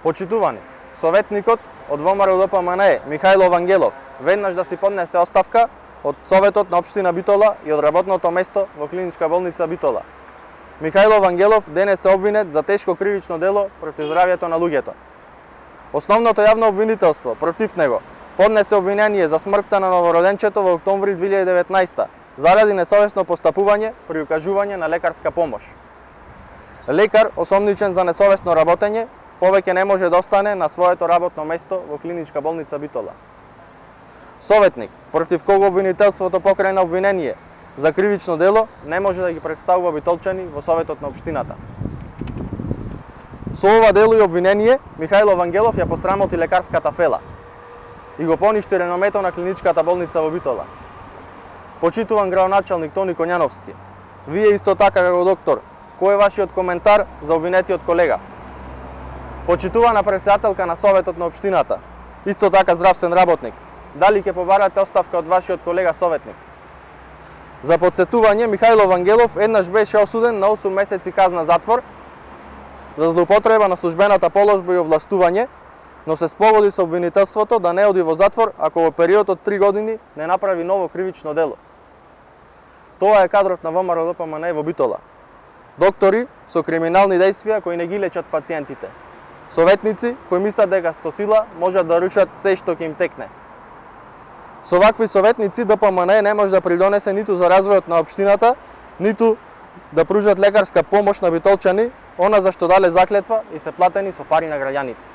Почитувани, советникот од ВМРО ДПМНЕ Михајло Вангелов веднаш да си поднесе оставка од Советот на општина Битола и од работното место во Клиничка болница Битола. Михајло Вангелов денес е обвинет за тешко кривично дело против здравјето на луѓето. Основното јавно обвинителство против него поднесе обвинение за смртта на новороденчето во октомври 2019 заради несовесно постапување при укажување на лекарска помош. Лекар, осомничен за несовесно работење, повеќе не може да остане на своето работно место во Клиничка болница Битола. Советник, против кого обвинителството покрена обвинение за кривично дело, не може да ги представува битолчани во Советот на општината. Со ова дело и обвинение, Михајло Вангелов ја посрамоти лекарската фела и го поништи реномето на Клиничката болница во Битола. Почитуван градоначалник Тони Коњановски, вие исто така како доктор, кој е вашиот коментар за обвинетиот колега? Почитувана претседателка на Советот на општината, исто така здравствен работник, дали ќе побарате оставка од вашиот колега советник? За подсетување, Михајло Вангелов еднаш беше осуден на 8 месеци казна затвор за злоупотреба на службената положба и овластување, но се спогоди со обвинителството да не оди во затвор ако во период од 3 години не направи ново кривично дело. Тоа е кадрот на ВМРО ДПМНЕ во Битола. Доктори со криминални дејствија кои не ги лечат пациентите. Советници кои мислат дека со сила можат да рушат се што ќе им текне. Со вакви советници ДПМНЕ не може да придонесе ниту за развојот на општината, ниту да пружат лекарска помош на битолчани, она за што дале заклетва и се платени со пари на граѓаните.